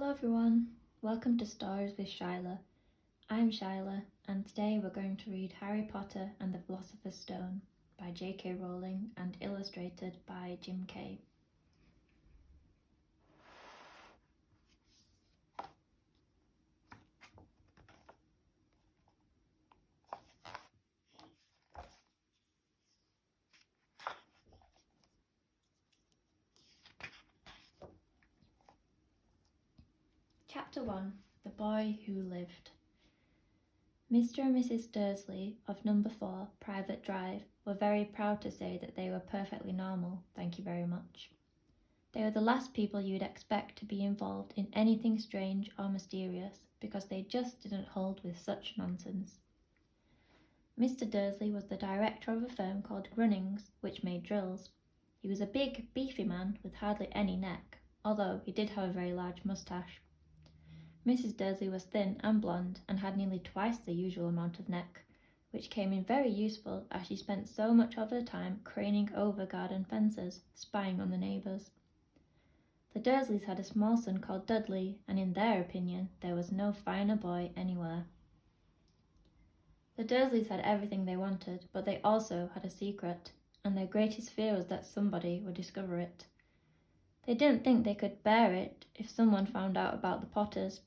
Hello everyone, welcome to Stories with Shyla. I'm Shyla, and today we're going to read Harry Potter and the Philosopher's Stone by J.K. Rowling and illustrated by Jim Kay. Chapter 1. The Boy Who Lived. Mr. and Mrs. Dursley of number 4, Private Drive, were very proud to say that they were perfectly normal, thank you very much. They were the last people you'd expect to be involved in anything strange or mysterious, because they just didn't hold with such nonsense. Mr. Dursley was the director of a firm called Grunnings, which made drills. He was a big, beefy man with hardly any neck, although he did have a very large moustache. Mrs. Dursley was thin and blonde and had nearly twice the usual amount of neck, which came in very useful as she spent so much of her time craning over garden fences, spying on the neighbours. The Dursleys had a small son called Dudley, and in their opinion there was no finer boy anywhere. The Dursleys had everything they wanted, but they also had a secret, and their greatest fear was that somebody would discover it. They didn't think they could bear it if someone found out about the Potters.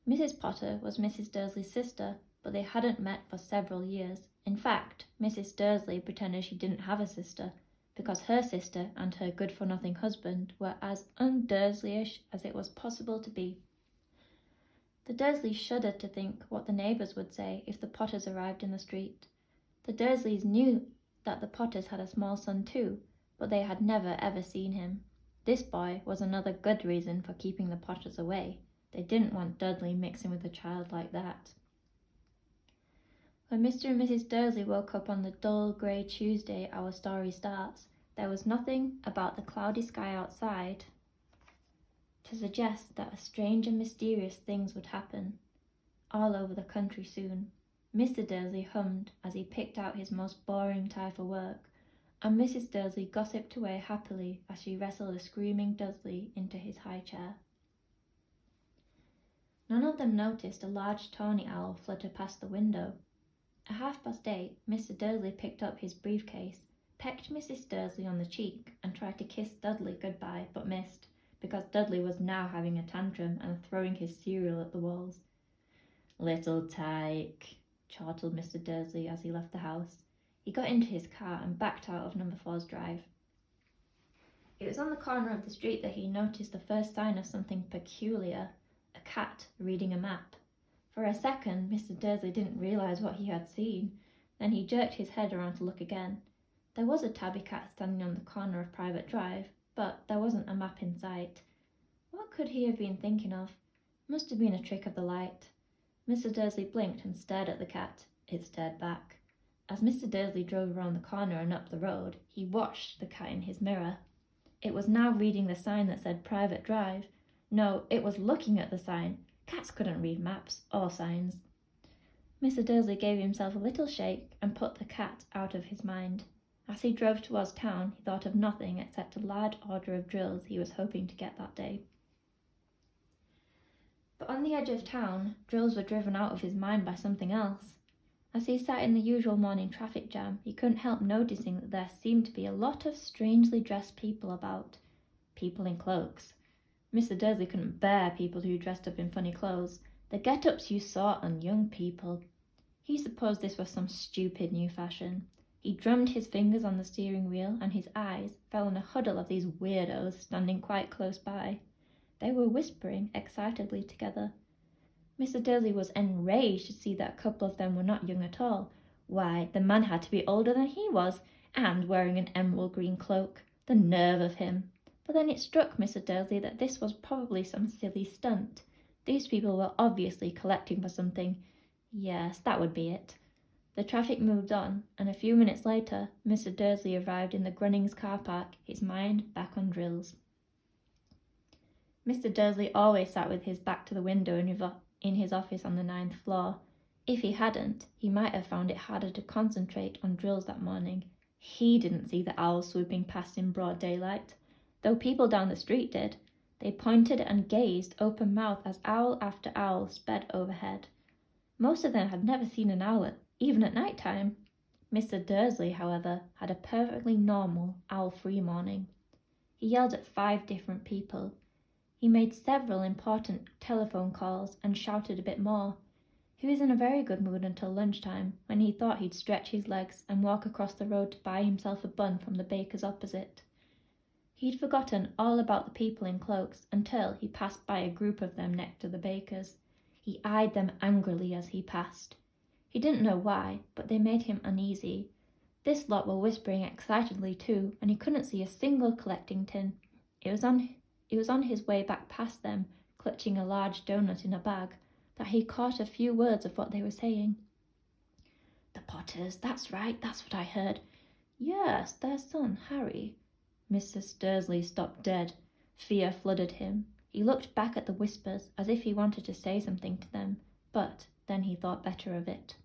Mrs. Potter was Mrs. Dursley's sister, but they hadn't met for several years. In fact, Mrs. Dursley pretended she didn't have a sister, because her sister and her good-for-nothing husband were as un-Dursleyish as it was possible to be. The Dursleys shuddered to think what the neighbours would say if the Potters arrived in the street. The Dursleys knew that the Potters had a small son too, but they had never ever seen him. This boy was another good reason for keeping the Potters away. They didn't want Dudley mixing with a child like that. When Mr. and Mrs. Dursley woke up on the dull grey Tuesday our story starts, there was nothing about the cloudy sky outside to suggest that strange and mysterious things would happen all over the country soon. Mr. Dursley hummed as he picked out his most boring tie for work, and Mrs. Dursley gossiped away happily as she wrestled a screaming Dudley into his high chair. None of them noticed a large tawny owl flutter past the window. At 8:30, Mr. Dursley picked up his briefcase, pecked Mrs. Dursley on the cheek, and tried to kiss Dudley goodbye, but missed, because Dudley was now having a tantrum and throwing his cereal at the walls. "Little tyke," chortled Mr. Dursley as he left the house. He got into his car and backed out of number 4's drive. It was on the corner of the street that he noticed the first sign of something peculiar. A cat reading a map. For a second, Mr. Dursley didn't realise what he had seen. Then he jerked his head around to look again. There was a tabby cat standing on the corner of Private Drive, but there wasn't a map in sight. What could he have been thinking of? Must have been a trick of the light. Mr. Dursley blinked and stared at the cat. It stared back. As Mr. Dursley drove around the corner and up the road, he watched the cat in his mirror. It was now reading the sign that said Private Drive. No, it was looking at the sign. Cats couldn't read maps or signs. Mr. Dursley gave himself a little shake and put the cat out of his mind. As he drove towards town, he thought of nothing except a large order of drills he was hoping to get that day. But on the edge of town, drills were driven out of his mind by something else. As he sat in the usual morning traffic jam, he couldn't help noticing that there seemed to be a lot of strangely dressed people about. People in cloaks. Mr. Dursley couldn't bear people who dressed up in funny clothes, the get-ups you saw on young people. He supposed this was some stupid new fashion. He drummed his fingers on the steering wheel and his eyes fell on a huddle of these weirdos standing quite close by. They were whispering excitedly together. Mr. Dursley was enraged to see that a couple of them were not young at all. Why, the man had to be older than he was, and wearing an emerald green cloak. The nerve of him! But then it struck Mr. Dursley that this was probably some silly stunt. These people were obviously collecting for something. Yes, that would be it. The traffic moved on, and a few minutes later, Mr. Dursley arrived in the Grunnings car park, his mind back on drills. Mr. Dursley always sat with his back to the window in his office on the 9th floor. If he hadn't, he might have found it harder to concentrate on drills that morning. He didn't see the owl swooping past in broad daylight, though people down the street did. They pointed and gazed open-mouthed as owl after owl sped overhead. Most of them had never seen an owl, even at night time. Mr. Dursley, however, had a perfectly normal, owl-free morning. He yelled at 5 different people. He made several important telephone calls and shouted a bit more. He was in a very good mood until lunchtime, when he thought he'd stretch his legs and walk across the road to buy himself a bun from the baker's opposite. He'd forgotten all about the people in cloaks until he passed by a group of them next to the baker's. He eyed them angrily as he passed. He didn't know why, but they made him uneasy. This lot were whispering excitedly too, and he couldn't see a single collecting tin. It was on his way back past them, clutching a large doughnut in a bag, that he caught a few words of what they were saying. "The Potters, that's right, that's what I heard. Yes, their son, Harry." Mrs. Dursley stopped dead. Fear flooded him. He looked back at the whispers as if he wanted to say something to them, but then he thought better of it.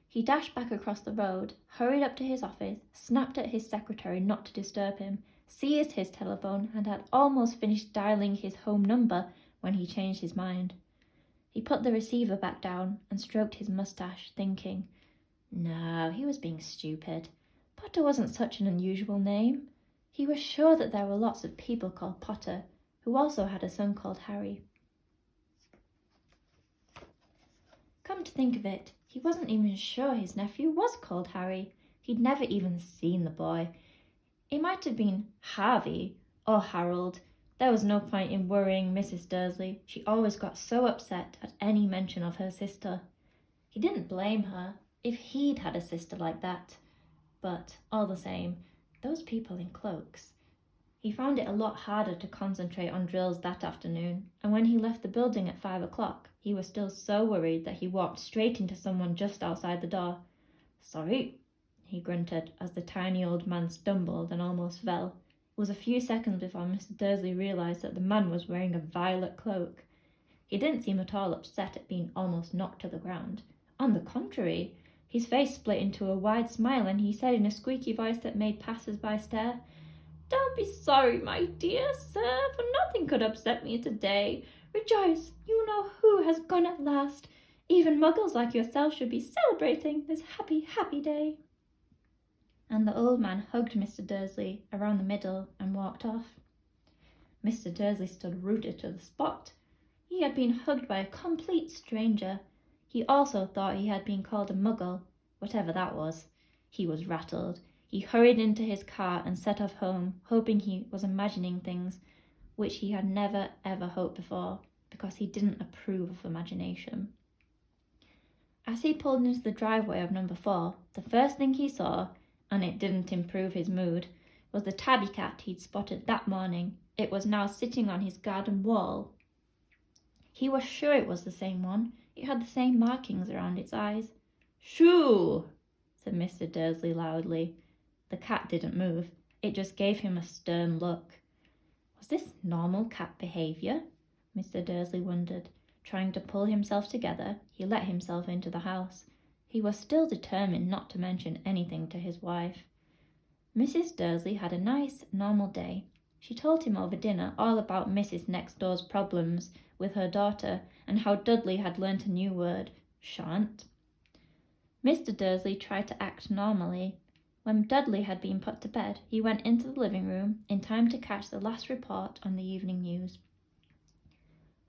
He dashed back across the road, hurried up to his office, snapped at his secretary not to disturb him, seized his telephone, and had almost finished dialing his home number when he changed his mind. He put the receiver back down and stroked his moustache, thinking, no, he was being stupid. Potter wasn't such an unusual name. He was sure that there were lots of people called Potter, who also had a son called Harry. Come to think of it, he wasn't even sure his nephew was called Harry. He'd never even seen the boy. It might have been Harvey or Harold. There was no point in worrying Mrs. Dursley. She always got so upset at any mention of her sister. He didn't blame her if he'd had a sister like that. But all the same, those people in cloaks. He found it a lot harder to concentrate on drills that afternoon, and when he left the building at 5 o'clock, he was still so worried that he walked straight into someone just outside the door. "Sorry," he grunted as the tiny old man stumbled and almost fell. It was a few seconds before Mr. Dursley realised that the man was wearing a violet cloak. He didn't seem at all upset at being almost knocked to the ground. On the contrary, his face split into a wide smile, and he said in a squeaky voice that made passers-by stare, "Don't be sorry, my dear sir, for nothing could upset me today. Rejoice, you know who has gone at last. Even muggles like yourself should be celebrating this happy, happy day." And the old man hugged Mr. Dursley around the middle and walked off. Mr. Dursley stood rooted to the spot. He had been hugged by a complete stranger. He also thought he had been called a muggle, whatever that was. He was rattled. He hurried into his car and set off home, hoping he was imagining things which he had never ever hoped before, because he didn't approve of imagination. As he pulled into the driveway of number 4, the first thing he saw, and it didn't improve his mood, was the tabby cat he'd spotted that morning. It was now sitting on his garden wall. He was sure it was the same one. It had the same markings around its eyes. "Shoo!" said Mr. Dursley loudly. The cat didn't move. It just gave him a stern look. Was this normal cat behaviour? Mr. Dursley wondered. Trying to pull himself together, he let himself into the house. He was still determined not to mention anything to his wife. Mrs. Dursley had a nice, normal day. She told him over dinner all about Mrs. Next Door's problems with her daughter and how Dudley had learnt a new word, shan't. Mr. Dursley tried to act normally. When Dudley had been put to bed, he went into the living room in time to catch the last report on the evening news.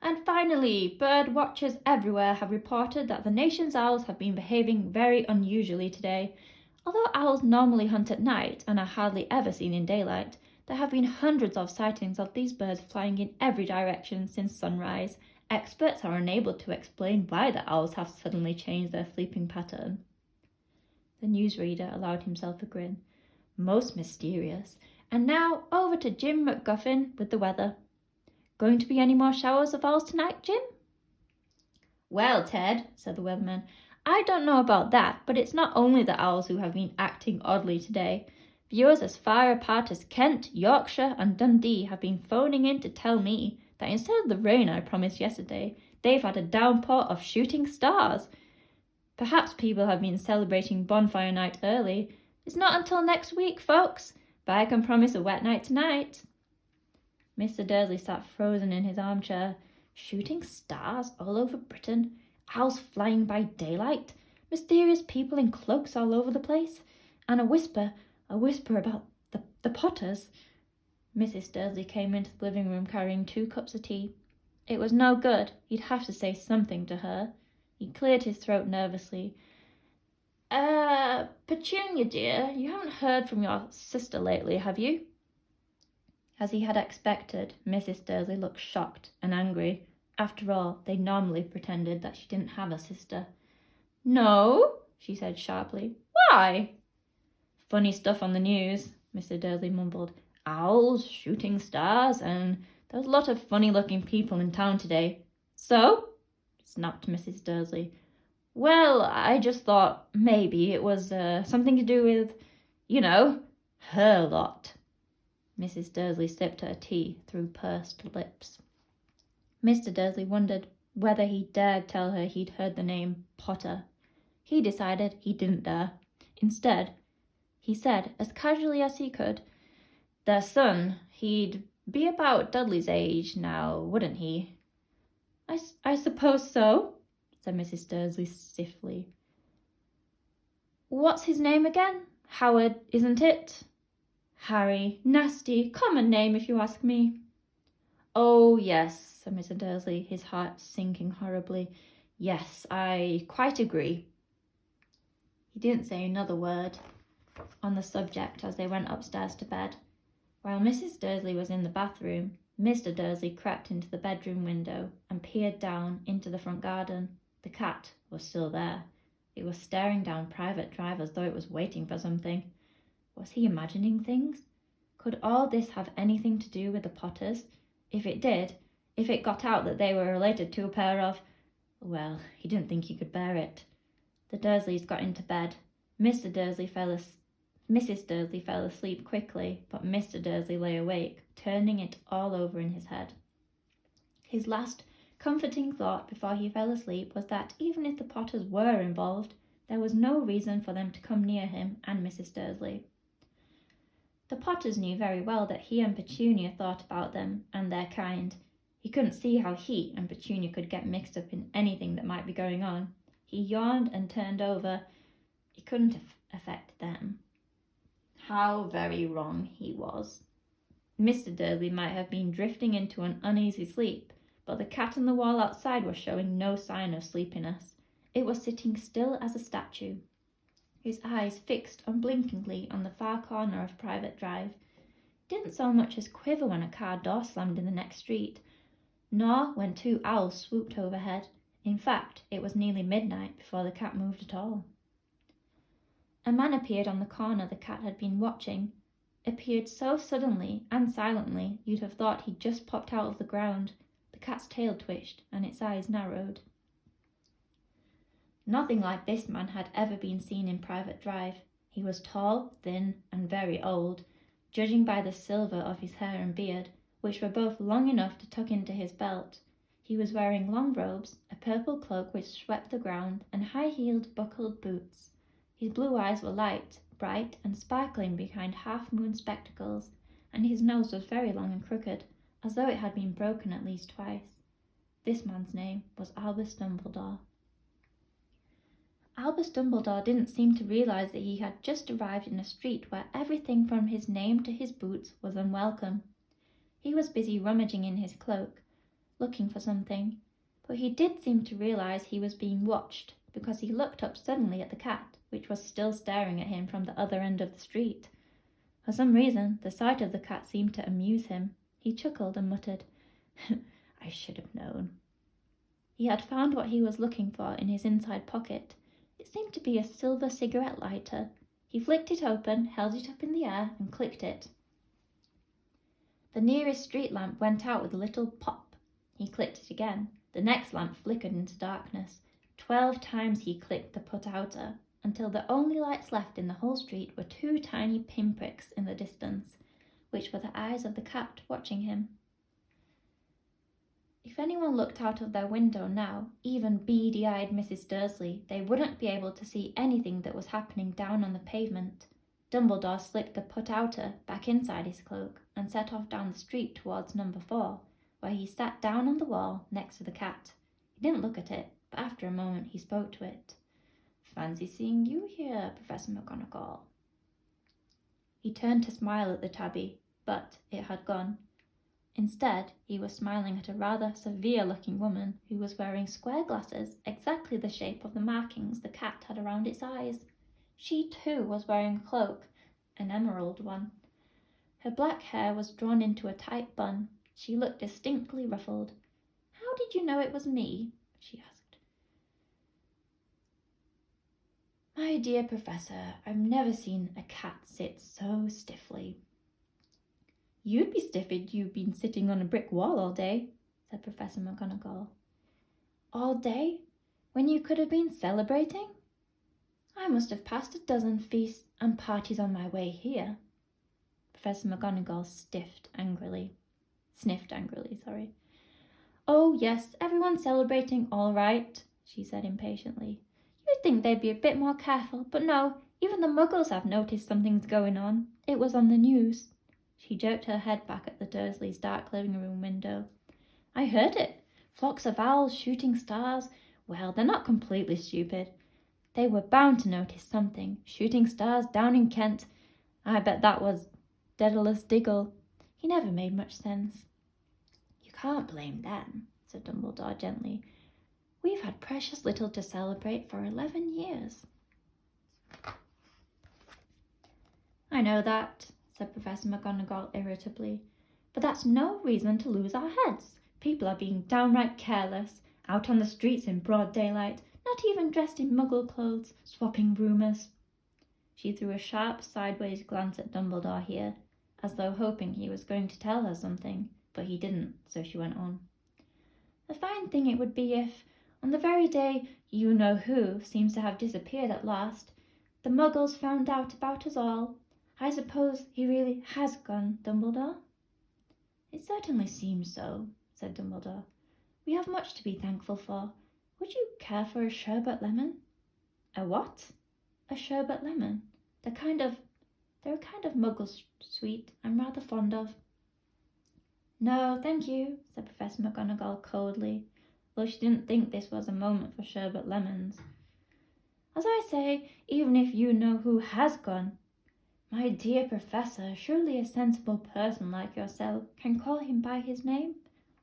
"And finally, bird watchers everywhere have reported that the nation's owls have been behaving very unusually today. Although owls normally hunt at night and are hardly ever seen in daylight, there have been hundreds of sightings of these birds flying in every direction since sunrise. Experts are unable to explain why the owls have suddenly changed their sleeping pattern." The newsreader allowed himself a grin. "Most mysterious. And now over to Jim McGuffin with the weather. Going to be any more showers of owls tonight, Jim?" "Well, Ted," said the weatherman, "I don't know about that, but it's not only the owls who have been acting oddly today. Viewers as far apart as Kent, Yorkshire and Dundee have been phoning in to tell me that instead of the rain I promised yesterday, they've had a downpour of shooting stars. Perhaps people have been celebrating bonfire night early. It's not until next week, folks, but I can promise a wet night tonight." Mr. Dursley sat frozen in his armchair. Shooting stars all over Britain, owls flying by daylight, mysterious people in cloaks all over the place, and a whisper about the Potters. Mrs. Dursley came into the living room carrying 2 cups of tea. It was no good. He'd have to say something to her. He cleared his throat nervously. Petunia, dear, you haven't heard from your sister lately, have you? As he had expected, Mrs. Dursley looked shocked and angry. After all, they normally pretended that she didn't have a sister. No, she said sharply. Why? Funny stuff on the news, Mr. Dursley mumbled. Owls, shooting stars, and there was a lot of funny-looking people in town today. So? Snapped Mrs. Dursley. Well, I just thought maybe it was something to do with, her lot. Mrs. Dursley sipped her tea through pursed lips. Mr. Dursley wondered whether he dared tell her he'd heard the name Potter. He decided he didn't dare. Instead, he said, as casually as he could, their son, he'd be about Dudley's age now, wouldn't he? I suppose so, said Mrs. Dursley stiffly. What's his name again? Howard, isn't it? Harry. Nasty, common name if you ask me. Oh, yes, said Mr. Dursley, his heart sinking horribly. Yes, I quite agree. He didn't say another word on the subject as they went upstairs to bed. While Mrs. Dursley was in the bathroom, Mr. Dursley crept into the bedroom window and peered down into the front garden. The cat was still there. It was staring down Private Drive as though it was waiting for something. Was he imagining things? Could all this have anything to do with the Potters? If it did, if it got out that they were related to a pair of... Well, he didn't think he could bear it. The Dursleys got into bed. Mrs. Dursley fell asleep quickly, but Mr. Dursley lay awake, turning it all over in his head. His last comforting thought before he fell asleep was that even if the Potters were involved, there was no reason for them to come near him and Mrs. Dursley. The Potters knew very well that he and Petunia thought about them and their kind. He couldn't see how he and Petunia could get mixed up in anything that might be going on. He yawned and turned over. It couldn't affect them. How very wrong he was. Mr. Dursley might have been drifting into an uneasy sleep, but the cat on the wall outside was showing no sign of sleepiness. It was sitting still as a statue, his eyes fixed unblinkingly on the far corner of Private Drive. It didn't so much as quiver when a car door slammed in the next street, nor when 2 owls swooped overhead. In fact, it was nearly midnight before the cat moved at all. A man appeared on the corner the cat had been watching. Appeared so suddenly and silently you'd have thought he'd just popped out of the ground. The cat's tail twitched and its eyes narrowed. Nothing like this man had ever been seen in Private Drive. He was tall, thin, and very old, judging by the silver of his hair and beard, which were both long enough to tuck into his belt. He was wearing long robes, a purple cloak which swept the ground, and high-heeled, buckled boots. His blue eyes were light, bright, and sparkling behind half-moon spectacles, and his nose was very long and crooked, as though it had been broken at least twice. This man's name was Albus Dumbledore. Albus Dumbledore didn't seem to realise that he had just arrived in a street where everything from his name to his boots was unwelcome. He was busy rummaging in his cloak, looking for something, but he did seem to realise he was being watched, because he looked up suddenly at the cat, which was still staring at him from the other end of the street. For some reason, the sight of the cat seemed to amuse him. He chuckled and muttered, I should have known. He had found what he was looking for in his inside pocket. It seemed to be a silver cigarette lighter. He flicked it open, held it up in the air, and clicked it. The nearest street lamp went out with a little pop. He clicked it again. The next lamp flickered into darkness. 12 times he clicked the put-outer, until the only lights left in the whole street were 2 tiny pinpricks in the distance, which were the eyes of the cat watching him. If anyone looked out of their window now, even beady-eyed Mrs. Dursley, they wouldn't be able to see anything that was happening down on the pavement. Dumbledore slipped the put-outer back inside his cloak and set off down the street towards number 4, where he sat down on the wall next to the cat. He didn't look at it, but after a moment he spoke to it. "Fancy seeing you here, Professor McGonagall." He turned to smile at the tabby, but it had gone. Instead, he was smiling at a rather severe-looking woman who was wearing square glasses exactly the shape of the markings the cat had around its eyes. She too was wearing a cloak, an emerald one. Her black hair was drawn into a tight bun. She looked distinctly ruffled. "How did you know it was me?" she asked. "My dear Professor, I've never seen a cat sit so stiffly." "You'd be stiff if you'd been sitting on a brick wall all day," said Professor McGonagall. "All day? When you could have been celebrating? I must have passed a dozen feasts and parties on my way here." Professor McGonagall sniffed angrily. "Oh, yes, everyone's celebrating all right," she said impatiently. "You'd think they'd be a bit more careful, but no, even the Muggles have noticed something's going on. It was on the news." She jerked her head back at the Dursleys' dark living room window. "I heard it. Flocks of owls shooting stars. Well, they're not completely stupid. They were bound to notice something. Shooting stars down in Kent. I bet that was Daedalus Diggle. He never made much sense." "You can't blame them," said Dumbledore gently. "We've had precious little to celebrate for 11 years. "I know that," said Professor McGonagall irritably, "but that's no reason to lose our heads. People are being downright careless, out on the streets in broad daylight, not even dressed in Muggle clothes, swapping rumours." She threw a sharp sideways glance at Dumbledore here, as though hoping he was going to tell her something, but he didn't, so she went on. "A fine thing it would be if, on the very day you-know-who seems to have disappeared at last, the Muggles found out about us all. I suppose he really has gone, Dumbledore?" "It certainly seems so," said Dumbledore. "We have much to be thankful for. Would you care for a sherbet lemon?" "A what?" "A sherbet lemon. They're a kind of Muggle sweet I'm rather fond of." "No, thank you," said Professor McGonagall coldly, though she didn't think this was a moment for sherbet lemons. "As I say, even if you-know-who has gone, my dear Professor, surely a sensible person like yourself can call him by his name?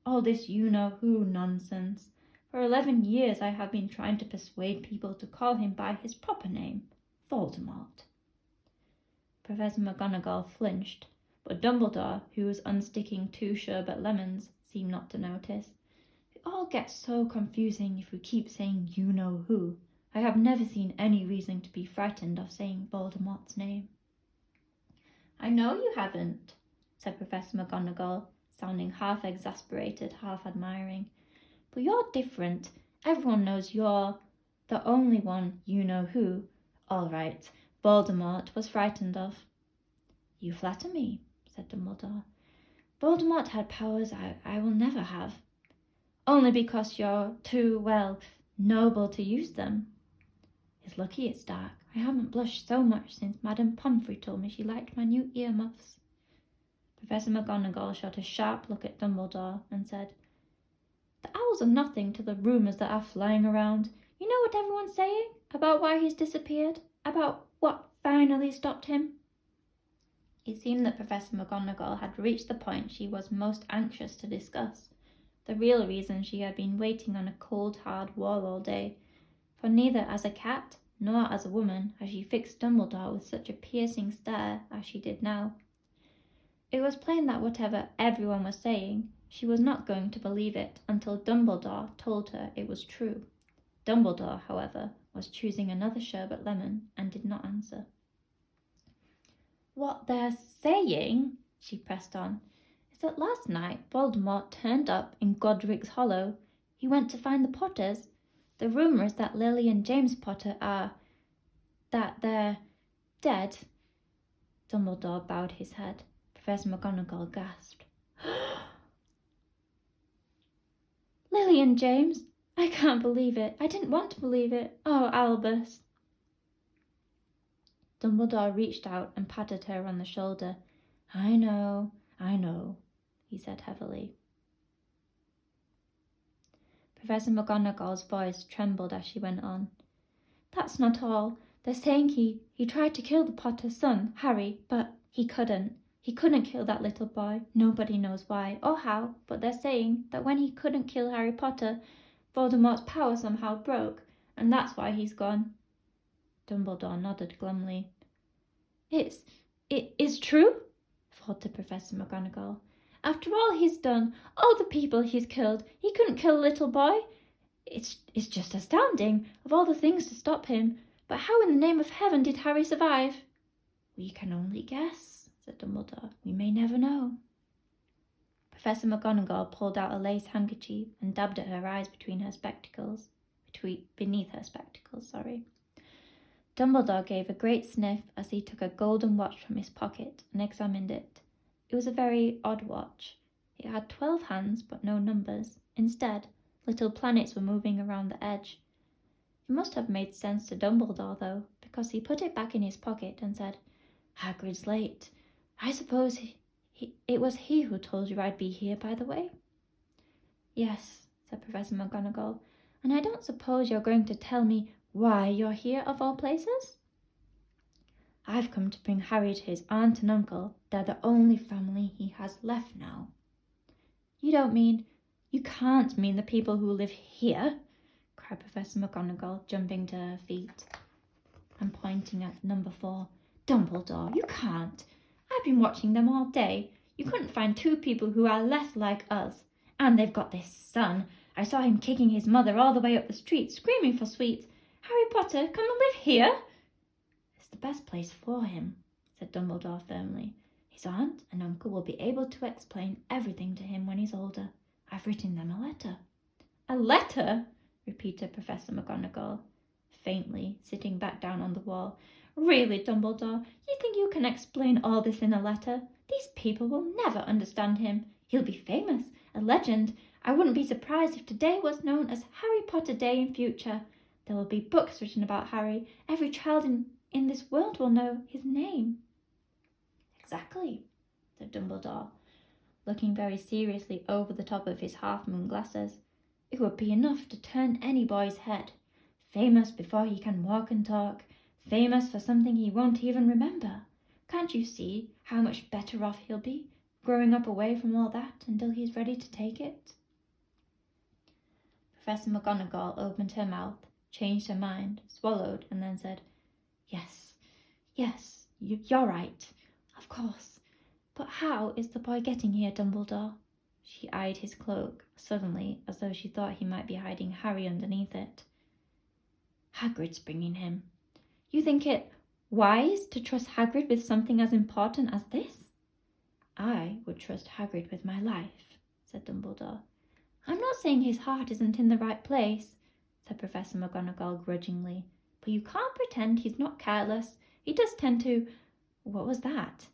All this you-know-who nonsense. For 11 years I have been trying to persuade people to call him by his proper name, Voldemort." Professor McGonagall flinched, but Dumbledore, who was unsticking 2 sherbet lemons, seemed not to notice. "It all gets so confusing if we keep saying you-know-who. I have never seen any reason to be frightened of saying Voldemort's name." "I know you haven't," said Professor McGonagall, sounding half exasperated, half admiring. "But you're different. Everyone knows you're the only one you-know-who, all right, Voldemort was frightened of." "You flatter me," said Dumbledore. "Voldemort had powers I will never have. Only because you're too, well, noble to use them. It's lucky it's dark. I haven't blushed so much since Madame Pomfrey told me she liked my new earmuffs." Professor McGonagall shot a sharp look at Dumbledore and said, "The owls are nothing to the rumours that are flying around. You know what everyone's saying about why he's disappeared? About what finally stopped him?" It seemed that Professor McGonagall had reached the point she was most anxious to discuss, the real reason she had been waiting on a cold, hard wall all day, for neither as a cat nor as a woman had she fixed Dumbledore with such a piercing stare as she did now. It was plain that whatever everyone was saying, she was not going to believe it until Dumbledore told her it was true. Dumbledore, however, was choosing another sherbet lemon and did not answer. "What they're saying," she pressed on, "is that last night Voldemort turned up in Godric's Hollow. He went to find the Potters. The rumour is that Lily and James Potter that they're dead." Dumbledore bowed his head. Professor McGonagall gasped. "Lily and James? I can't believe it. I didn't want to believe it. Oh, Albus." Dumbledore reached out and patted her on the shoulder. I know I know, he said heavily. Professor McGonagall's voice trembled as she went on. That's not all. They're saying he tried to kill the Potter's son, Harry, but he couldn't. He couldn't kill that little boy. Nobody knows why or how, but they're saying that when he couldn't kill Harry Potter, Voldemort's power somehow broke, and that's why he's gone. Dumbledore nodded glumly. It is true? faltered Professor McGonagall. After all he's done, all the people he's killed, he couldn't kill a little boy. It's just astounding, of all the things to stop him. But how in the name of heaven did Harry survive? We can only guess, said Dumbledore. We may never know. Professor McGonagall pulled out a lace handkerchief and dabbed at her eyes beneath her spectacles. Dumbledore gave a great sniff as he took a golden watch from his pocket and examined it. It was a very odd watch. It had 12 hands but no numbers. Instead, little planets were moving around the edge. It must have made sense to Dumbledore, though, because he put it back in his pocket and said, Hagrid's late. I suppose it was he who told you I'd be here, by the way? Yes, said Professor McGonagall, and I don't suppose you're going to tell me why you're here, of all places? I've come to bring Harry to his aunt and uncle. They're the only family he has left now. You can't mean the people who live here, cried Professor McGonagall, jumping to her feet and pointing at number 4. Dumbledore, you can't. I've been watching them all day. You couldn't find 2 people who are less like us. And they've got this son. I saw him kicking his mother all the way up the street, screaming for sweets. Harry Potter, come and live here. It's the best place for him, said Dumbledore firmly. His aunt and uncle will be able to explain everything to him when he's older. I've written them a letter. A letter? Repeated Professor McGonagall, faintly, sitting back down on the wall. Really, Dumbledore, you think you can explain all this in a letter? These people will never understand him. He'll be famous, a legend. I wouldn't be surprised if today was known as Harry Potter Day in future. There will be books written about Harry. Every child in this world will know his name. Exactly, said Dumbledore, looking very seriously over the top of his half-moon glasses. It would be enough to turn any boy's head. Famous before he can walk and talk. Famous for something he won't even remember. Can't you see how much better off he'll be, growing up away from all that until he's ready to take it? Professor McGonagall opened her mouth, changed her mind, swallowed, and then said, Yes, you're right, of course. But how is the boy getting here, Dumbledore? She eyed his cloak suddenly, as though she thought he might be hiding Harry underneath it. Hagrid's bringing him. You think it wise to trust Hagrid with something as important as this? I would trust Hagrid with my life, said Dumbledore. I'm not saying his heart isn't in the right place, said Professor McGonagall grudgingly, but you can't pretend he's not careless. He does tend to... What was that?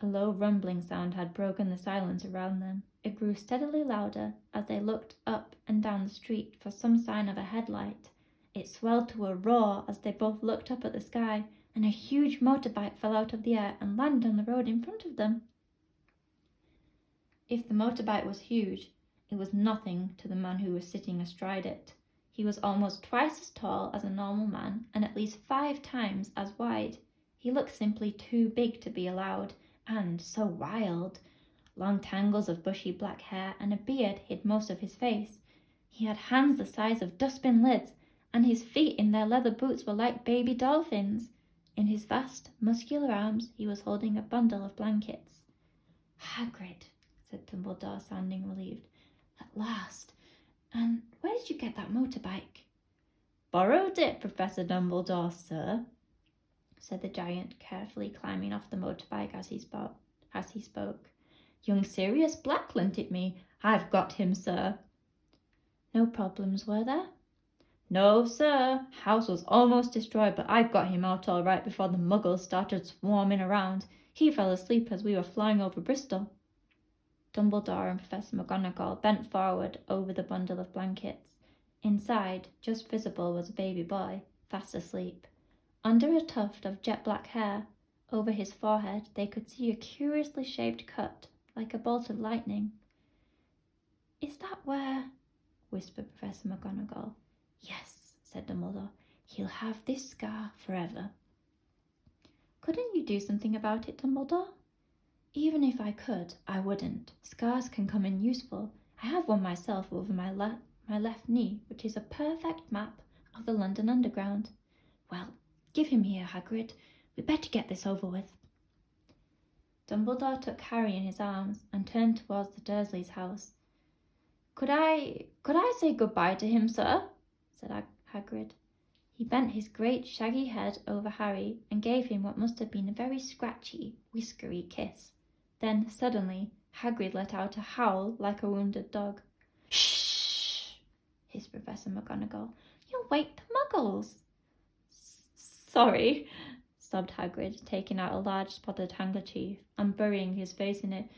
A low rumbling sound had broken the silence around them. It grew steadily louder as they looked up and down the street for some sign of a headlight. It swelled to a roar as they both looked up at the sky, and a huge motorbike fell out of the air and landed on the road in front of them. If the motorbike was huge, it was nothing to the man who was sitting astride it. He was almost twice as tall as a normal man and at least 5 times as wide. He looked simply too big to be allowed, and so wild. Long tangles of bushy black hair and a beard hid most of his face. He had hands the size of dustbin lids, and his feet in their leather boots were like baby dolphins. In his vast, muscular arms he was holding a bundle of blankets. Hagrid, said Dumbledore, sounding relieved. At last. And where did you get that motorbike? Borrowed it, Professor Dumbledore, sir, said the giant, carefully climbing off the motorbike as he spoke. Young Sirius Black lent it me. I've got him, sir. No problems, were there? No, sir. House was almost destroyed, but I got him out all right before the muggles started swarming around. He fell asleep as we were flying over Bristol. Dumbledore and Professor McGonagall bent forward over the bundle of blankets. Inside, just visible, was a baby boy, fast asleep. Under a tuft of jet black hair, over his forehead, they could see a curiously shaped cut like a bolt of lightning. "Is that where—" whispered Professor McGonagall. "Yes," said Dumbledore. "He'll have this scar forever." "Couldn't you do something about it, Dumbledore?" "Even if I could, I wouldn't. Scars can come in useful. I have one myself over my left knee, which is a perfect map of the London Underground." "Well, give him here, Hagrid. We'd better get this over with." Dumbledore took Harry in his arms and turned towards the Dursleys' house. Could I say goodbye to him, sir?" said Hagrid. He bent his great shaggy head over Harry and gave him what must have been a very scratchy, whiskery kiss. Then, suddenly, Hagrid let out a howl like a wounded dog. "Shh!" hissed Professor McGonagall. "You'll wake the Muggles." "Sorry," sobbed Hagrid, taking out a large spotted handkerchief and burying his face in it.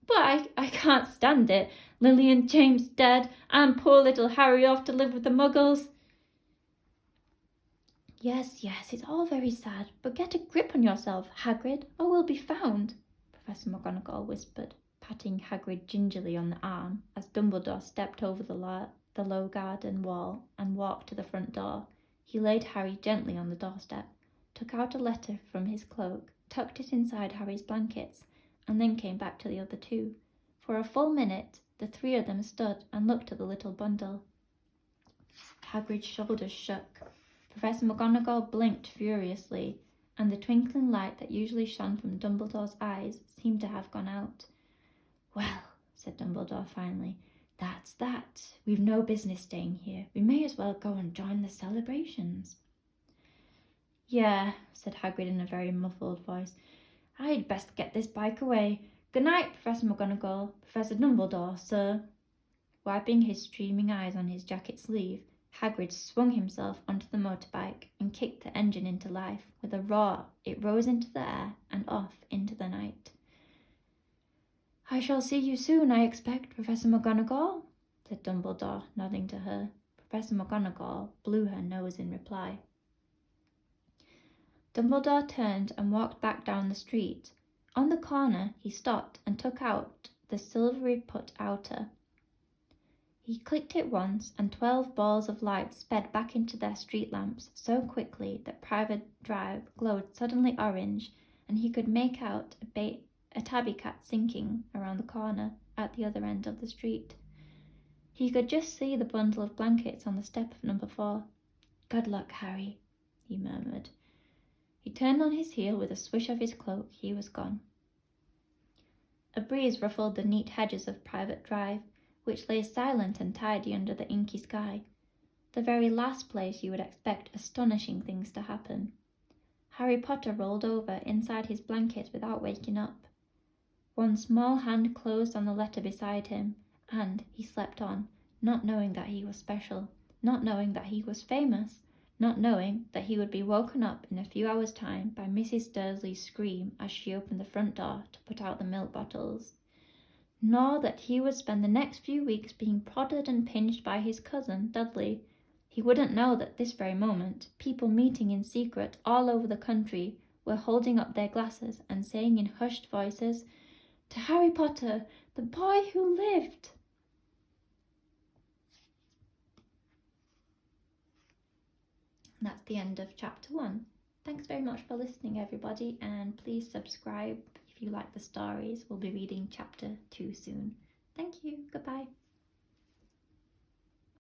"But I can't stand it. Lily and James dead, and poor little Harry off to live with the Muggles." Yes, it's all very sad, but get a grip on yourself, Hagrid, or we'll be found," Professor McGonagall whispered, patting Hagrid gingerly on the arm as Dumbledore stepped over the low garden wall and walked to the front door. He laid Harry gently on the doorstep, took out a letter from his cloak, tucked it inside Harry's blankets, and then came back to the other two. For a full minute, the three of them stood and looked at the little bundle. Hagrid's shoulders shook. Professor McGonagall blinked furiously, and the twinkling light that usually shone from Dumbledore's eyes seemed to have gone out. "Well," said Dumbledore finally, "that's that. We've no business staying here. We may as well go and join the celebrations." "Yeah," said Hagrid in a very muffled voice. "I'd best get this bike away. Good night, Professor McGonagall. Professor Dumbledore, sir." Wiping his streaming eyes on his jacket sleeve, Hagrid swung himself onto the motorbike and kicked the engine into life. With a roar, it rose into the air and off into the night. "I shall see you soon, I expect, Professor McGonagall," said Dumbledore, nodding to her. Professor McGonagall blew her nose in reply. Dumbledore turned and walked back down the street. On the corner, he stopped and took out the silvery put outer. He clicked it once, and 12 balls of light sped back into their street lamps so quickly that Private Drive glowed suddenly orange, and he could make out a tabby cat sinking around the corner at the other end of the street. He could just see the bundle of blankets on the step of number 4. "Good luck, Harry," he murmured. He turned on his heel with a swish of his cloak. He was gone. A breeze ruffled the neat hedges of Private Drive, which lay silent and tidy under the inky sky, the very last place you would expect astonishing things to happen. Harry Potter rolled over inside his blanket without waking up. One small hand closed on the letter beside him, and he slept on, not knowing that he was special, not knowing that he was famous, not knowing that he would be woken up in a few hours' time by Mrs. Dursley's scream as she opened the front door to put out the milk bottles, nor that he would spend the next few weeks being prodded and pinched by his cousin, Dudley. He wouldn't know that this very moment, people meeting in secret all over the country were holding up their glasses and saying in hushed voices, "To Harry Potter, the boy who lived." And that's the end of chapter 1. Thanks very much for listening, everybody, and please subscribe if you like the stories. We'll be reading chapter 2 soon. Thank you. Goodbye.